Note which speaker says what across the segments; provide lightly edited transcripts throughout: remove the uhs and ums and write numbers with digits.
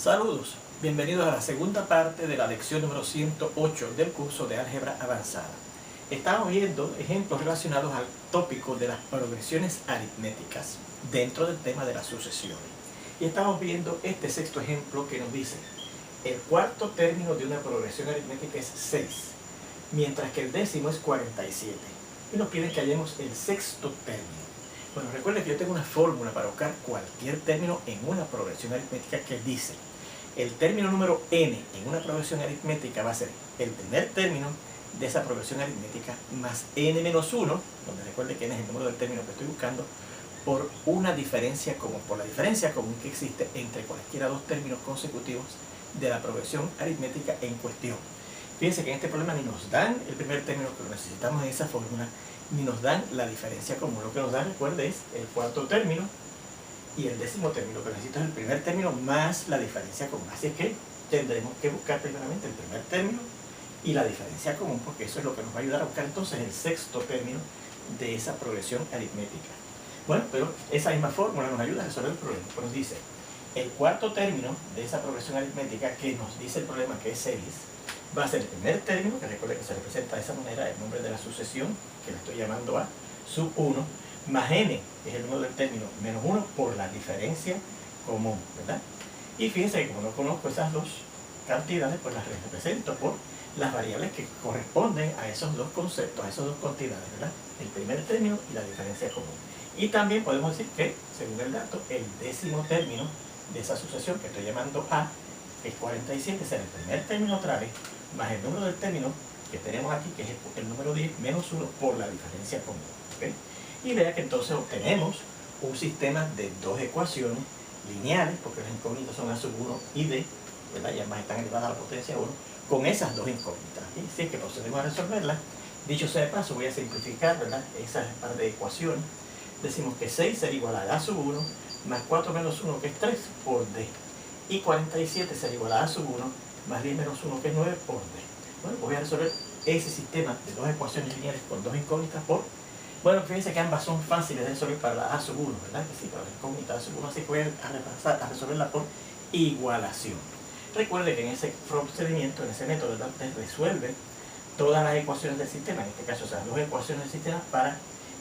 Speaker 1: Saludos, bienvenidos a la segunda parte de la lección número 108 del curso de Álgebra Avanzada. Estamos viendo ejemplos relacionados al tópico de las progresiones aritméticas dentro del tema de las sucesiones. Y estamos viendo este sexto ejemplo que nos dice: el cuarto término de una progresión aritmética es 6, mientras que el décimo es 47. Y nos piden que hallemos el sexto término. Bueno, recuerden que yo tengo una fórmula para buscar cualquier término en una progresión aritmética que dice: el término número n en una progresión aritmética va a ser el primer término de esa progresión aritmética más n menos 1, donde recuerde que n es el número del término que estoy buscando, por una diferencia común, por la diferencia común que existe entre cualquiera dos términos consecutivos de la progresión aritmética en cuestión. Fíjense que en este problema ni nos dan el primer término que lo necesitamos en esa fórmula, ni nos dan la diferencia común. Lo que nos dan, recuerde, es el cuarto término y el décimo término. Lo que necesito es el primer término más la diferencia común. Así es que tendremos que buscar primeramente el primer término y la diferencia común, porque eso es lo que nos va a ayudar a buscar entonces el sexto término de esa progresión aritmética. Bueno, pero esa misma fórmula nos ayuda a resolver el problema. Pues nos dice: el cuarto término de esa progresión aritmética que nos dice el problema, que es 6, va a ser el primer término, que recuerde que se representa de esa manera el nombre de la sucesión, que la estoy llamando A sub 1, más n, que es el número del término, menos 1 por la diferencia común, ¿verdad? Y fíjense que como no conozco esas dos cantidades, pues las represento por las variables que corresponden a esos dos conceptos, a esas dos cantidades, ¿verdad? El primer término y la diferencia común. Y también podemos decir que, según el dato, el décimo término de esa sucesión que estoy llamando A, que es 47, será el primer término otra vez, más el número del término que tenemos aquí, que es el número 10 menos 1 por la diferencia común. ¿Okay? Y vea que entonces obtenemos un sistema de dos ecuaciones lineales, porque las incógnitas son A sub 1 y D, ¿verdad? Y ambas están elevadas a la potencia 1, con esas dos incógnitas. ¿Okay? Así es que procedemos a resolverlas. Dicho sea de paso, voy a simplificar, ¿verdad?, esas par de ecuaciones. Decimos que 6 será igual a A sub 1 más 4 menos 1, que es 3, por D. Y 47 será igual a A sub 1 más 10 menos 1, que es 9, por D. Bueno, pues voy a resolver ese sistema de dos ecuaciones lineales con dos incógnitas por... Bueno, fíjense que ambas son fáciles de resolver para la A sub 1, ¿verdad? Que sí, para la incógnita A sub 1, así que voy a resolverla por igualación. Recuerde que en ese procedimiento, en ese método, ¿verdad?, usted resuelve todas las ecuaciones del sistema, en este caso, o sea, dos ecuaciones del sistema para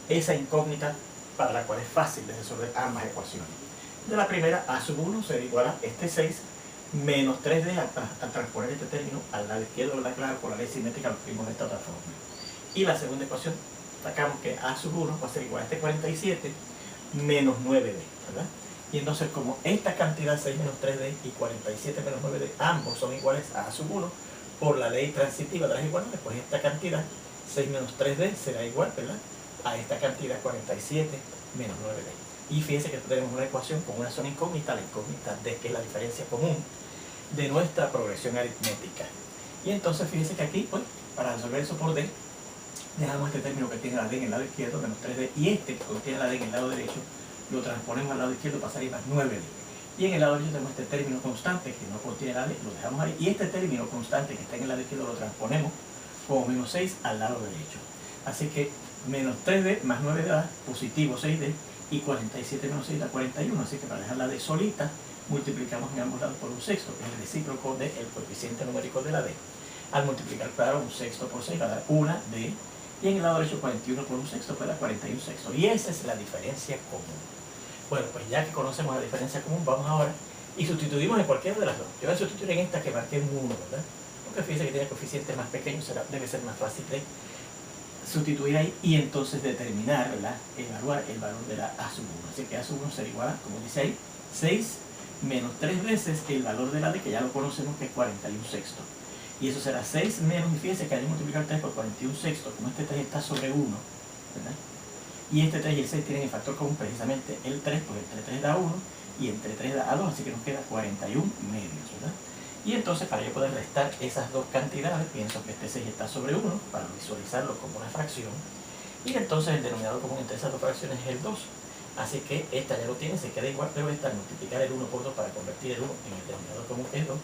Speaker 1: esa incógnita para la cual es fácil de resolver ambas ecuaciones. De la primera, A sub 1 será igual a este 6 menos 3D al transponer este término al lado izquierdo, ¿verdad? Claro, por la ley simétrica lo escribimos de esta otra forma. Y la segunda ecuación, sacamos que A sub 1 va a ser igual a este 47 menos 9D, ¿verdad? Y entonces, como esta cantidad 6 menos 3D y 47 menos 9D, ambos son iguales a A sub 1, por la ley transitiva de las igualdades, pues esta cantidad 6 menos 3D será igual, ¿verdad?, a esta cantidad 47 menos 9D. Y fíjense que tenemos una ecuación con una sola incógnita, la incógnita D, que es la diferencia común de nuestra progresión aritmética. Y entonces fíjense que aquí, pues, para resolver eso por D, dejamos este término que tiene la D en el lado izquierdo, menos 3D, y este que contiene la D en el lado derecho, lo transponemos al lado izquierdo para salir más 9D. Y en el lado derecho tenemos este término constante que no contiene la D, lo dejamos ahí, y este término constante que está en el lado izquierdo lo transponemos como menos 6 al lado derecho. Así que menos 3D más 9D da positivo 6D, y 47 menos 6 da 41, así que para dejar la D solita, multiplicamos en ambos lados por un sexto, que es el recíproco del coeficiente numérico de la D. Al multiplicar, claro, un sexto por 6 va a dar una D, y en el lado derecho 41 por un sexto puede dar 41 sextos, y esa es la diferencia común. Bueno, pues ya que conocemos la diferencia común, vamos ahora y sustituimos en cualquiera de las dos. Yo voy a sustituir en esta que marqué en 1, ¿verdad? Porque fíjense que tiene coeficientes más pequeños, debe ser más fácil de sustituir ahí y entonces determinar, ¿verdad?, evaluar el valor de la A sub 1. Así que A sub 1 será igual a, como dice ahí, 6 menos 3 veces el valor de la D, que ya lo conocemos, que es 41 sextos. Y eso será 6 menos, y fíjense que hay que multiplicar 3 por 41 sextos, como este 3 está sobre 1, ¿verdad? Y este 3 y el 6 tienen el factor común precisamente el 3, pues entre 3 da 1 y entre 3 da 2, así que nos queda 41 medios, ¿verdad? Y entonces, para yo poder restar esas dos cantidades, pienso que este 6 está sobre 1, para visualizarlo como una fracción, y entonces el denominador común entre esas dos fracciones es el 2. Así que esta ya lo tiene, se queda igual, pero esta, al multiplicar el 1 por 2 para convertir el 1 en el denominador común, que es 2,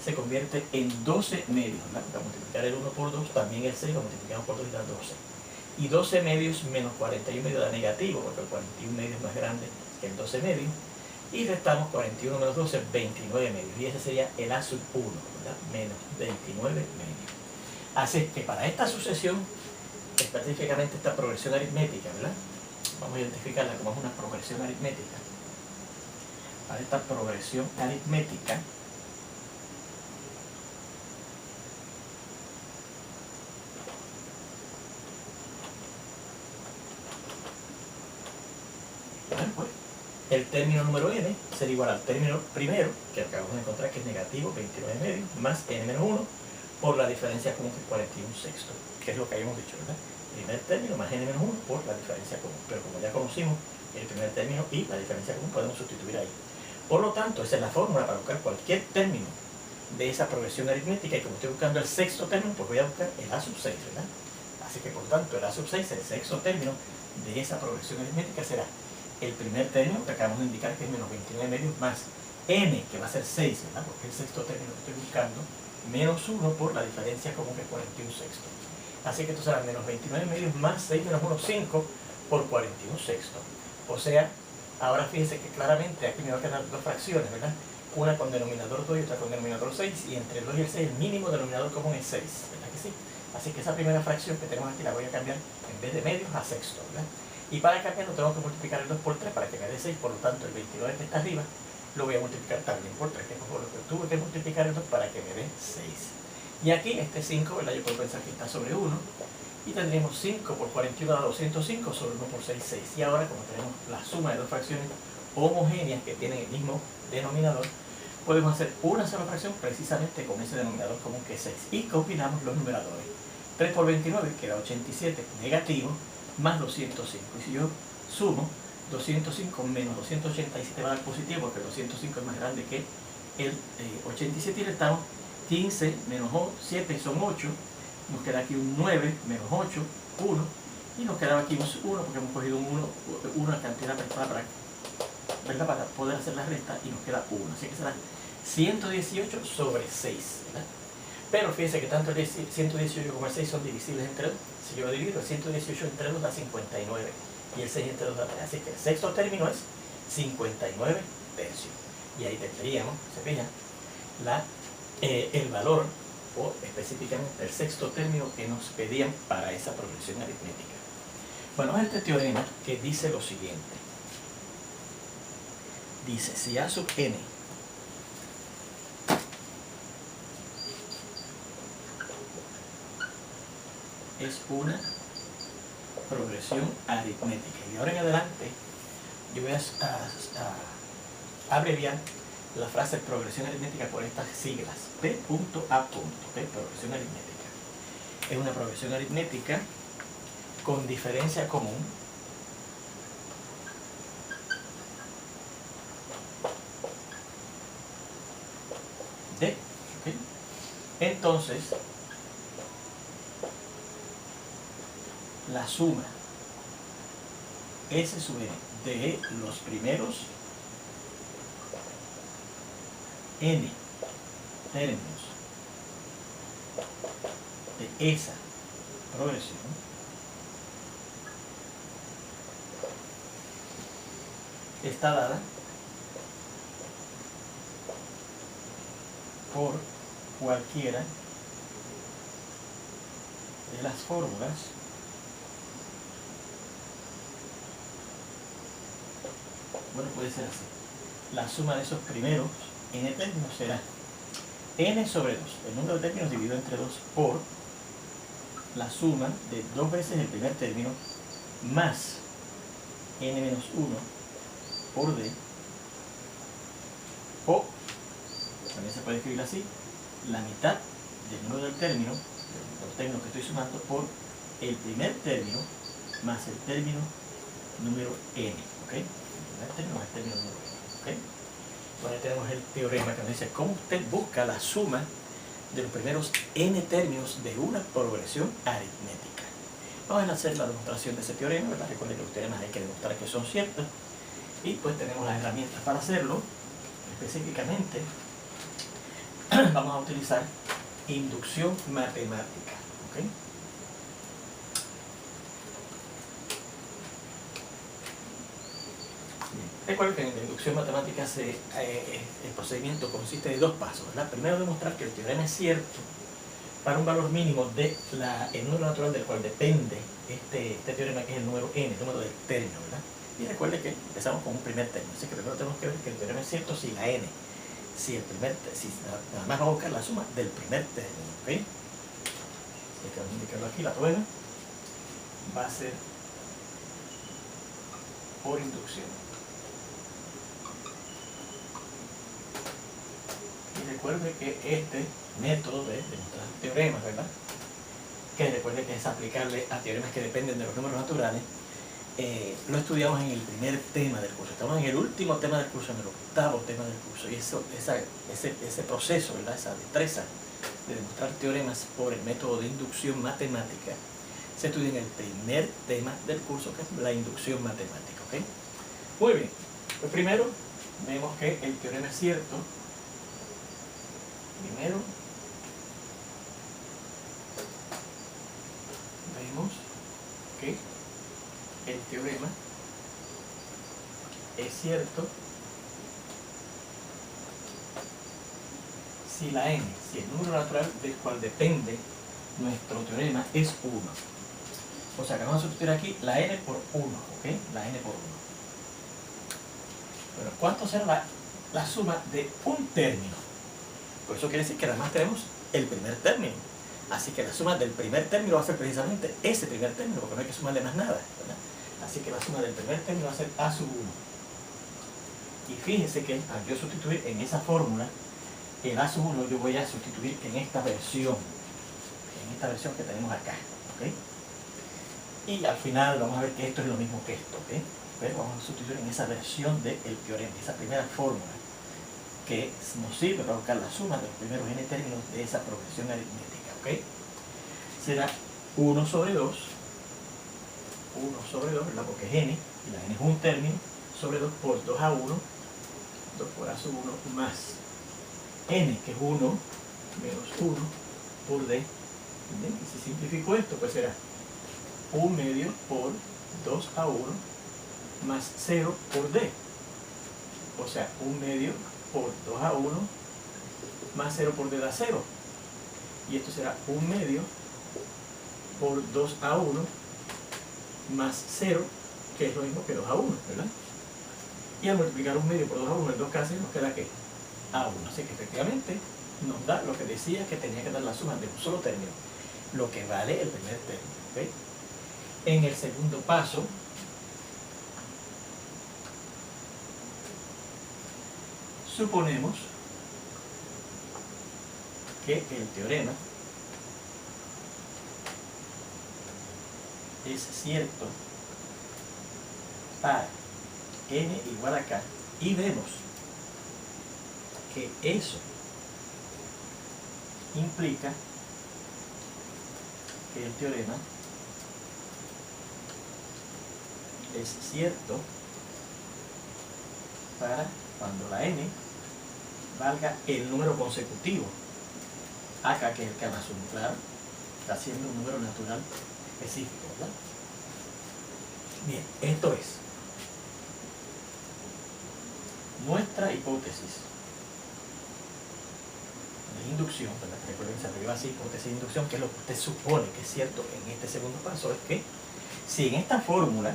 Speaker 1: se convierte en 12 medios, ¿verdad? Para multiplicar el 1 por 2, también el 6 lo multiplicamos por 2 y da 12. Y 12 medios menos 41 medios da negativo, porque el 41 medios es más grande que el 12 medios. Y restamos 41 menos 12, 29 medios. Y ese sería el A sub 1, ¿verdad? Menos 29 medios. Así que para esta sucesión, específicamente esta progresión aritmética, ¿verdad? Vamos a identificarla como una progresión aritmética. Para esta progresión aritmética, pues, el término número n será igual al término primero, que acabamos de encontrar que es negativo, 29 medios, más n menos 1, por la diferencia común que es 41 sextos, que es lo que habíamos dicho, ¿verdad? Primer término más n menos 1 por la diferencia común. Pero como ya conocimos el primer término y la diferencia común, podemos sustituir ahí. Por lo tanto, esa es la fórmula para buscar cualquier término de esa progresión aritmética, y como estoy buscando el sexto término, pues voy a buscar el A sub 6, ¿verdad? Así que por tanto, el A sub 6, el sexto término de esa progresión aritmética, será el primer término, que acabamos de indicar que es menos 29 medios, más n, que va a ser 6, ¿verdad? Porque el sexto término que estoy buscando, menos 1 por la diferencia común que es 41 sextos. Así que esto será menos 29 medios más 6 menos 1, 5 por 41 sextos. O sea, ahora fíjense que claramente aquí me va a quedar dos fracciones, ¿verdad? Una con denominador 2 y otra con denominador 6, y entre el 2 y el 6 el mínimo denominador común es 6, ¿verdad que sí? Así que esa primera fracción que tenemos aquí la voy a cambiar en vez de medios a sexto, ¿verdad? Y para cambiarlo tengo que multiplicar el 2 por 3 para que me dé 6, por lo tanto el 29 que está arriba lo voy a multiplicar también por 3, que es por lo que tuve que multiplicar el 2 para que me dé 6. Y aquí este 5, ¿verdad? Yo puedo pensar que está sobre 1, y tendríamos 5 por 41 da 205 sobre 1 por 6, 6. Y ahora, como tenemos la suma de dos fracciones homogéneas que tienen el mismo denominador, podemos hacer una sola fracción precisamente con ese denominador común que es 6. Y combinamos los numeradores. 3 por 29 queda 87 negativo, más 205. Y si yo sumo 205 menos 287 va a dar positivo, porque el 205 es más grande que el 87, y restamos 15 menos 7 son 8. Nos queda aquí un 9 menos 8, 1, y nos quedaba aquí un 1 porque hemos cogido un 1, una cantidad para poder hacer la resta, y nos queda 1. Así que será 118 sobre 6, ¿verdad? Pero fíjense que tanto el 118 como el 6 son divisibles entre 2. Si yo divido el 118 entre 2 da 59, y el 6 entre 2 da 3. Así que el sexto término es 59 tercios. Y ahí tendríamos, se fijan, el valor, o específicamente el sexto término que nos pedían para esa progresión aritmética. Bueno, este teorema que dice lo siguiente. Dice, si A sub n es una progresión aritmética, y de ahora en adelante yo voy a abreviar la frase progresión aritmética por estas siglas, P.A. Progresión aritmética. Es una progresión aritmética con diferencia común D. ¿Okay? Entonces, la suma S sub n de los primeros n términos de esa progresión está dada por cualquiera de las fórmulas bueno, puede ser así. La suma de esos primeros n términos será n sobre 2, el número de términos dividido entre 2, por la suma de 2 veces el primer término más n menos 1 por d, o también se puede escribir así, la mitad del número del término, de los términos que estoy sumando, por el primer término más el término número n, ¿ok? El primer término más el término número n, ¿ok? Bueno, tenemos el teorema que nos dice cómo usted busca la suma de los primeros n términos de una progresión aritmética. Vamos a hacer la demostración de ese teorema, ¿verdad? Recuerden que los teoremas hay que demostrar que son ciertos, y pues tenemos las herramientas para hacerlo. Específicamente vamos a utilizar inducción matemática, ¿ok? Bien. Recuerden que en la inducción matemática el procedimiento consiste de dos pasos, ¿verdad? Primero, demostrar que el teorema es cierto para un valor mínimo de el número natural del cual depende este teorema, que es el número n, el número del término, ¿verdad? Y recuerden que empezamos con un primer término, así que primero tenemos que ver que el teorema es cierto si la n, si nada más vamos a buscar la suma del primer término, ¿ok? Así que vamos a indicarlo aquí, la prueba va a ser por inducción. Y recuerde que este método de demostrar teoremas, ¿verdad? Que recuerde que es aplicable a teoremas que dependen de los números naturales. Lo estudiamos en el primer tema del curso. Estamos en el último tema del curso, en el octavo tema del curso. Y ese proceso, ¿verdad? Esa destreza de demostrar teoremas por el método de inducción matemática se estudia en el primer tema del curso, que es la inducción matemática, ¿ok? Muy bien. Pues primero vemos que el teorema es cierto. Primero vemos que el teorema es cierto si la n, si el número natural del cual depende nuestro teorema es 1. O sea que vamos a sustituir aquí la n por 1, ¿ok? La n por 1. Bueno, ¿cuánto será la suma de un término? Pues eso quiere decir que además tenemos el primer término. Así que la suma del primer término va a ser precisamente ese primer término, porque no hay que sumarle más nada, ¿verdad? Así que la suma del primer término va a ser a sub 1. Y fíjense que al yo sustituir en esa fórmula el a sub 1, yo voy a sustituir en esta versión que tenemos acá, ¿ok? Y al final vamos a ver que esto es lo mismo que esto, ¿ok? Pero vamos a sustituir en esa versión del teorema, esa primera fórmula que nos sirve para buscar la suma de los primeros n términos de esa progresión aritmética, ¿ok? Será 1 sobre 2, ¿verdad? Porque es n, y la n es un término, sobre 2 por 2 a 1, 2 por a sub 1, más n, que es 1, menos 1, por d. ¿Bien? Y si simplifico esto, pues será 1 medio por 2 a 1, más 0 por d. O sea, 1 medio por 2 a 1, más 0 por d da 0. Y esto será 1 medio por 2 a 1, más 0, que es lo mismo que 2 a 1, ¿verdad? Y al multiplicar 1 medio por 2 a 1 en dos casos nos queda ¿qué? A 1. Así que efectivamente nos da lo que decía que tenía que dar la suma de un solo término, lo que vale el primer término, ¿ok? En el segundo paso, suponemos que el teorema es cierto para n igual a k, y vemos que eso implica que el teorema es cierto para cuando la n valga el número consecutivo. Acá, que es el k más 1, claro, está siendo un número natural específico, ¿verdad? Bien, esto es nuestra hipótesis de inducción, ¿verdad? Recuerden que se arriba así, hipótesis de inducción, que es lo que usted supone que es cierto en este segundo paso, es que si en esta fórmula,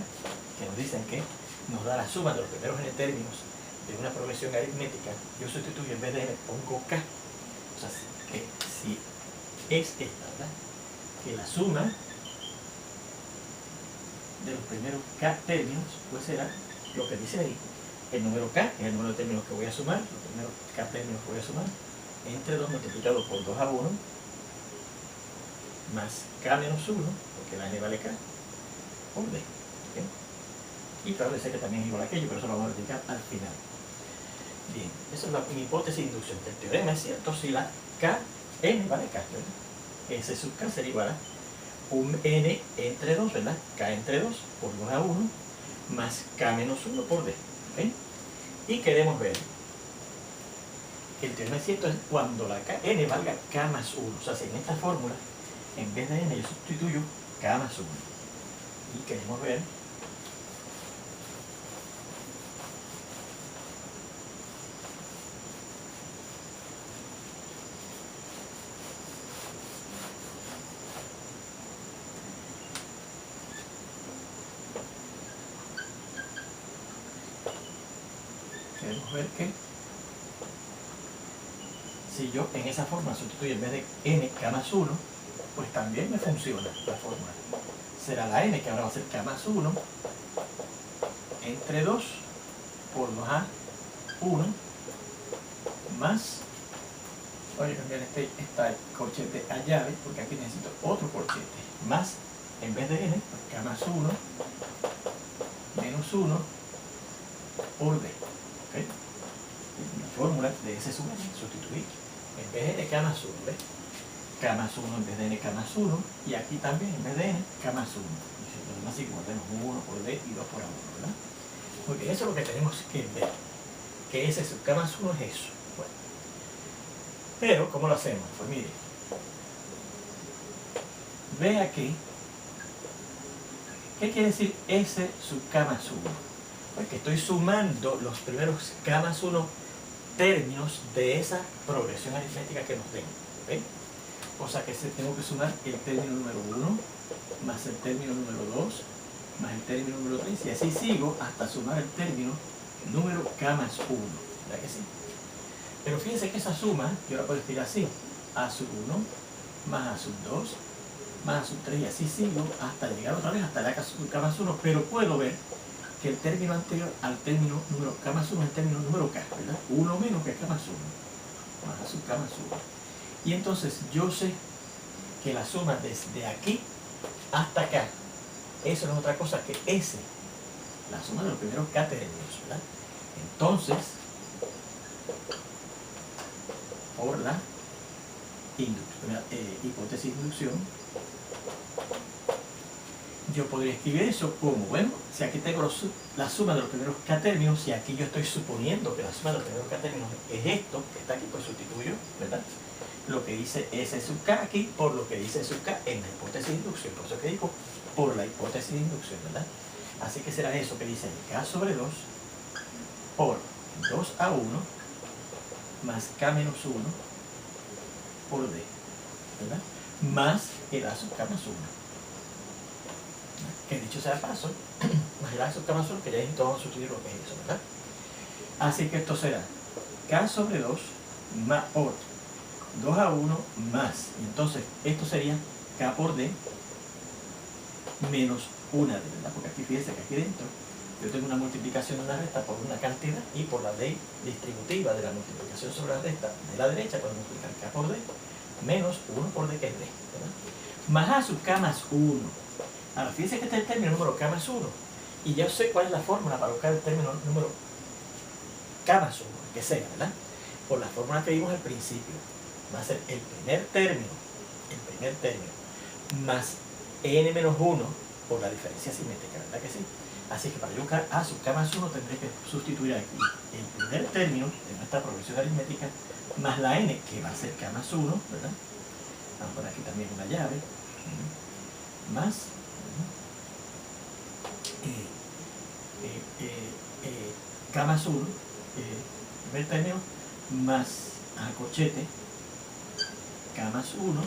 Speaker 1: que nos dicen que nos da la suma de los primeros n términos de una progresión aritmética, yo sustituyo en vez de n, pongo k. O sea, que si es esta, ¿verdad? Que la suma de los primeros k términos, pues será lo que dice ahí. El número k es el número de términos que voy a sumar, los primeros k términos que voy a sumar, entre 2 multiplicado por 2 a 1, más k menos 1, porque la n vale k, por d. ¿Okay? Y claro, sé que también es igual a aquello, pero eso lo vamos a explicar al final. Bien, esa es mi hipótesis de inducción. El teorema es cierto si la k, n vale k, ¿verdad? S sub k sería igual a un n entre 2, ¿verdad? K entre 2 por 2 a 1, más k menos 1 por d. ¿Okay? Y queremos ver que el teorema es cierto es cuando la n valga k más 1. O sea, si en esta fórmula, en vez de n, yo sustituyo k más 1. Y queremos ver podemos ver que si yo en esa forma sustituyo en vez de n k más 1, pues también me funciona la fórmula. Será la n, que ahora va a ser k más 1, entre 2 por 2a 1 más, voy a cambiar esta corchete a llave, porque aquí necesito otro corchete, más, en vez de n, pues k más 1 menos 1 por d. ¿Okay? La fórmula de ese suma sustituir. En vez de n, k más 1, ¿ves? K más 1 en vez de n, k más 1, y aquí también en vez de n, k más 1. Y así como tenemos 1 por d y 2 por a1, ¿verdad? Porque eso es lo que tenemos que ver. Que ese sub k más 1 es eso. Bueno. Pero, ¿cómo lo hacemos? Pues mire. Ve aquí. ¿Qué quiere decir S sub k más 1? Pues que estoy sumando los primeros k más 1 términos de esa progresión aritmética que nos den. ¿Okay? O sea que tengo que sumar el término número 1 más el término número 2 más el término número 3 y así sigo hasta sumar el término número k más 1. ¿Verdad que sí? Pero fíjense que esa suma yo la puedo escribir así: a sub 1 más a sub 2 más a sub 3 y así sigo hasta llegar otra vez hasta la k más 1, pero puedo ver que el término anterior al término número k más 1 es el término número k, ¿verdad? 1 menos que k más 1 más a sub k más 1. Y entonces yo sé que la suma desde aquí hasta acá, eso no es otra cosa que S, la suma de los primeros k términos, ¿verdad? Entonces, por la hipótesis de inducción, yo podría escribir eso como, bueno, si aquí tengo la suma de los primeros k términos, y aquí yo estoy suponiendo que la suma de los primeros k términos es esto, que está aquí, pues sustituyo, ¿verdad? Lo que dice S sub k aquí por lo que dice sub k en la hipótesis de inducción. Por eso que digo, por la hipótesis de inducción, ¿verdad? Así que será eso que dice k sobre 2 por 2a1 más k menos 1 por d, ¿verdad? Más el a sub k más 1. Que dicho sea de paso, más el a sub k más 1, que ya entonces vamos a sustituir lo que es eso, ¿verdad? Así que esto será k sobre 2 más por 2a1 más, y entonces esto sería k por d menos una d, ¿verdad? Porque aquí fíjense que aquí dentro yo tengo una multiplicación de una resta por una cantidad y por la d distributiva de la multiplicación sobre la resta de la derecha puedo multiplicar k por d menos 1 por d, que es d, ¿verdad? Más a sub k más 1. Ahora fíjense que este es el término número k más 1 y yo sé cuál es la fórmula para buscar el término número k más 1, que sea, ¿verdad? Por la fórmula que vimos al principio. Va a ser el primer término más n menos 1 por la diferencia simétrica, ¿verdad que sí? Así que para yo buscar a sub k más 1 tendré que sustituir aquí el primer término de nuestra progresión aritmética más la n, que va a ser k más 1, ¿verdad? Vamos a poner aquí también una llave, más k más 1, primer término, más a corchete k más 1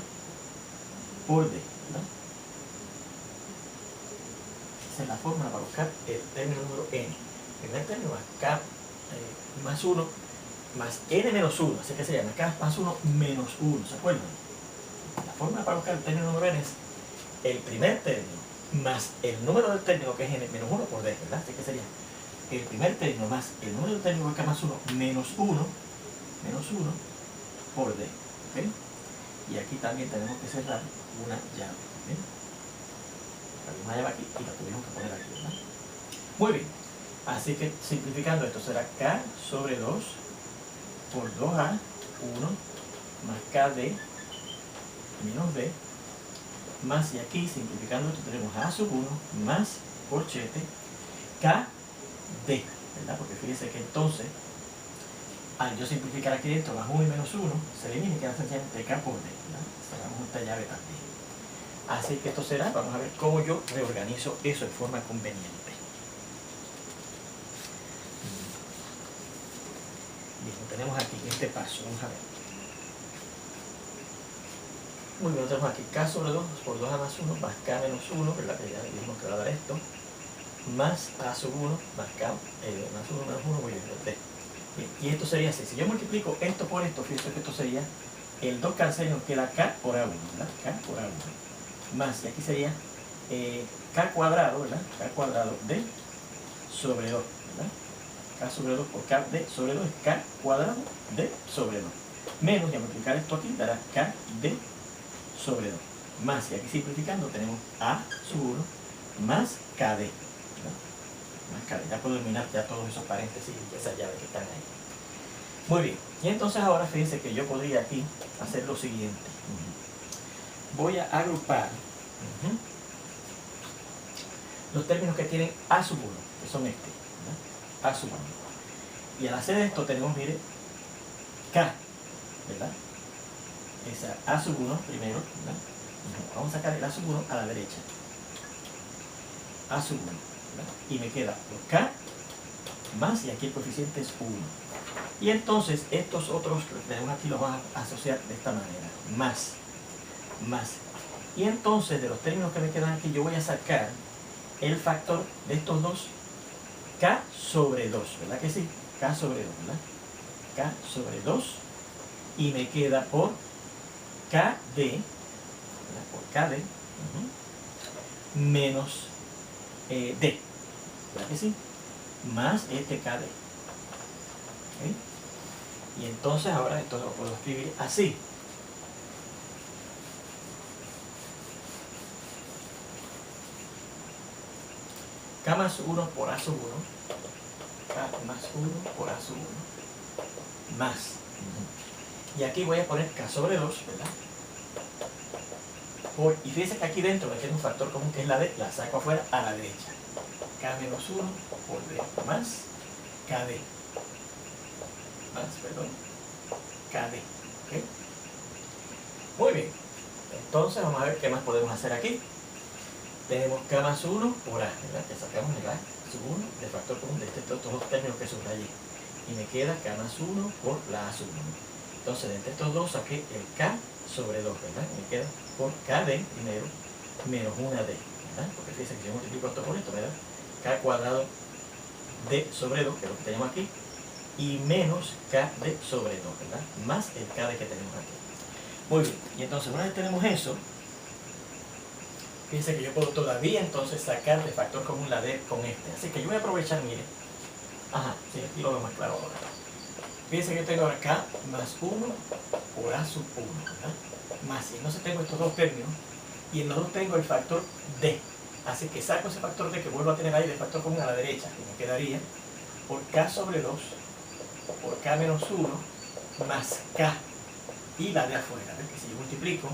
Speaker 1: por d, ¿verdad? Esa es la fórmula para buscar el término número n. El primer término más k más 1 más n menos 1, así que se llama k más 1 menos 1, ¿se acuerdan? La fórmula para buscar el término número n es el primer término más el número del término, que es n menos 1 por d, ¿verdad? Así que sería el primer término más el número del término, que es k más 1 menos 1 por d, ¿ok? Y aquí también tenemos que cerrar una llave, ¿bien? Hay una llave aquí y la tuvimos que poner aquí, ¿verdad? Muy bien, así que simplificando esto será k sobre 2 por 2a 1 más kd menos d más, y aquí simplificando esto tenemos a sub 1 más corchete kd, ¿verdad? Porque fíjense que entonces al yo simplificar aquí dentro más 1 y menos 1 se elimina y queda sencillamente k por d, ¿verdad? Cerramos esta llave también. Así que esto será, vamos a ver cómo yo reorganizo eso de forma conveniente. Bien, lo tenemos aquí en este paso, vamos a ver. Muy bien, tenemos aquí k sobre 2 por 2a más 1 más k menos 1, ¿verdad? Que ya dijimos que va a dar esto, más a sub 1 más k más 1 menos 1, muy bien, d. Bien, y esto sería así. Si yo multiplico esto por esto, fíjense que esto sería el 2K al 6 nos queda K por A1, ¿verdad? K por A1. Más, y aquí sería K cuadrado, ¿verdad? K cuadrado D sobre 2, ¿verdad? K sobre 2 por K D sobre 2 es K cuadrado D sobre 2. Menos, y a multiplicar esto aquí dará K D sobre 2. Más, y aquí simplificando tenemos A sub 1 más KD, ¿verdad? Más KD. Ya puedo eliminar ya todos esos paréntesis y esas llaves que están ahí. Muy bien, y entonces ahora fíjense que yo podría aquí hacer lo siguiente. Voy a agrupar los términos que tienen A sub 1, que son este, ¿verdad? A sub 1. Y al hacer esto tenemos, mire, K, ¿verdad? Esa A sub 1 primero, ¿verdad? Vamos a sacar el A sub 1 a la derecha. A sub 1, ¿verdad? Y me queda por K más, y aquí el coeficiente es 1. Y entonces estos otros que tenemos aquí los vamos a asociar de esta manera. Más. Y entonces de los términos que me quedan aquí yo voy a sacar el factor de estos dos, K sobre 2, ¿verdad que sí? K sobre 2, ¿verdad? K sobre 2. Y me queda por KD, ¿verdad? Por KD, menos D, ¿verdad que sí? Más este KD. ¿Okay? Y entonces ahora esto lo puedo escribir así. K más 1 por A sub 1. K más 1 por A sub 1. Más. Y aquí voy a poner K sobre 2, ¿verdad? Y fíjense que aquí dentro me queda un factor común que es la D. La saco afuera a la derecha. K menos 1 por D más KD. KD. ¿Okay? Muy bien. Entonces vamos a ver qué más podemos hacer aquí. Tenemos K más 1 por A, ¿verdad? Que sacamos el A sub 1 del factor común de estos dos términos que subrayé. Y me queda K más 1 por la A sub 1. Entonces, de entre estos dos saqué el K sobre 2, ¿verdad? Y me queda por KD primero menos 1D, ¿verdad? Porque fíjense que si yo multiplico esto por esto, ¿verdad? K cuadrado D sobre 2, que es lo que tenemos aquí, y menos KD sobre 2, ¿verdad? Más el KD que tenemos aquí. Muy bien, y entonces una vez tenemos eso, fíjense que yo puedo todavía entonces sacar de factor común la D con este. Así que yo voy a aprovechar, mire. Ajá, sí, aquí lo veo más claro ahora. Fíjense que yo tengo ahora K más 1 por A sub 1, ¿verdad? Más, y entonces tengo estos dos términos, y en los dos tengo el factor D. Así que saco ese factor D que vuelvo a tener ahí de factor común a la derecha, y me quedaría por K sobre 2, por K menos 1, más K, y la de afuera. ¿Ves? Que si yo multiplico,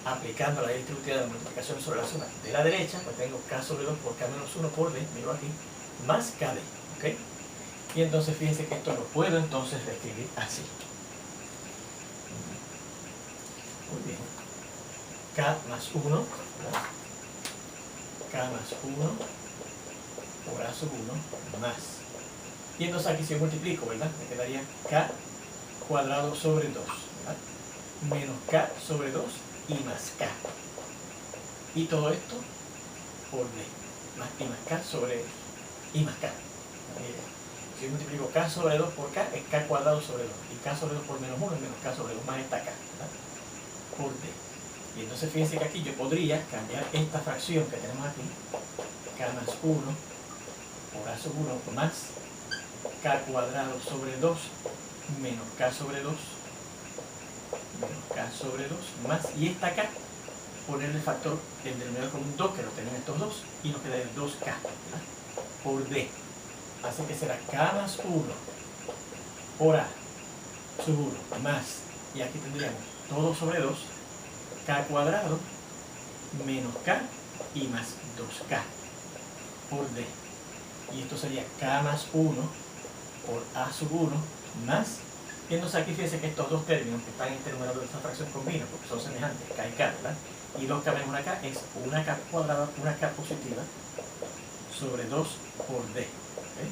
Speaker 1: aplicando la ley distributiva de la multiplicación sobre la suma de la derecha, pues tengo K sobre 2 por K menos 1 por D, miro aquí, más KD, ¿ok? Y entonces fíjense que esto lo puedo entonces reescribir así. Muy bien. K más 1, ¿verdad? K más 1 por A sub 1 más. Y entonces aquí si yo multiplico, ¿verdad? Me quedaría K cuadrado sobre 2, ¿verdad? Menos K sobre 2 y más K. Y todo esto por D. Más y más K sobre y más K. Miren. Si yo multiplico K sobre 2 por K, es K cuadrado sobre 2. Y K sobre 2 por menos 1 es menos K sobre 2 más esta K, ¿verdad? Por D. Y entonces fíjense que aquí yo podría cambiar esta fracción que tenemos aquí, K más 1 por A sub 1 más K cuadrado sobre 2 menos K sobre 2 menos K sobre 2 más, y esta K, ponerle el factor, el denominador común 2, que lo tenían estos dos, y nos queda el 2K, ¿verdad? Por D. Así que será K más 1 por A sub 1 más, y aquí tendríamos todo sobre 2, K cuadrado menos K y más 2K por D. Y esto sería K más 1 por A sub 1 más, y entonces aquí fíjense que estos dos términos que están en este numerador de esta fracción combinan, porque son semejantes, K y K, ¿verdad? Y 2K menos 1K es una K cuadrada, una K positiva sobre 2 por D. ¿Okay?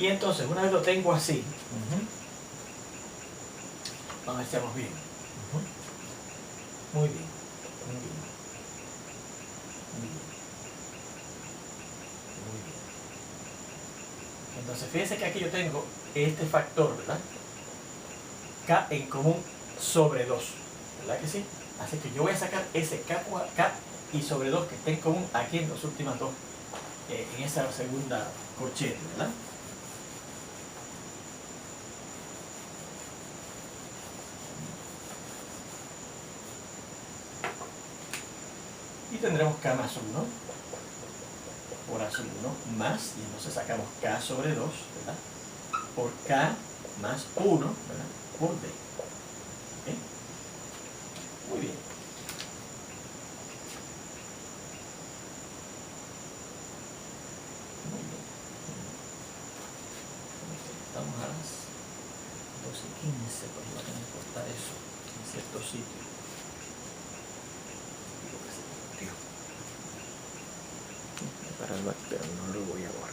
Speaker 1: Y entonces, una vez lo tengo así, vamos a ver si vamos bien. Muy bien, muy bien, muy bien, muy bien. Entonces fíjense que aquí yo tengo este factor, ¿verdad? K en común sobre 2, ¿verdad que sí? Así que yo voy a sacar ese K y sobre 2 que está en común aquí en las últimas dos, en esa segunda corchete, ¿verdad? Y tendremos K más 1 por A sub 1 más, y entonces sacamos K sobre 2, ¿verdad? Por K más 1, ¿verdad? Por D. ¿Okay? Muy bien. Muy bien. Estamos a las 12:15, pues va a tener que cortar eso en cierto sitio. Para el back, pero no lo voy a borrar.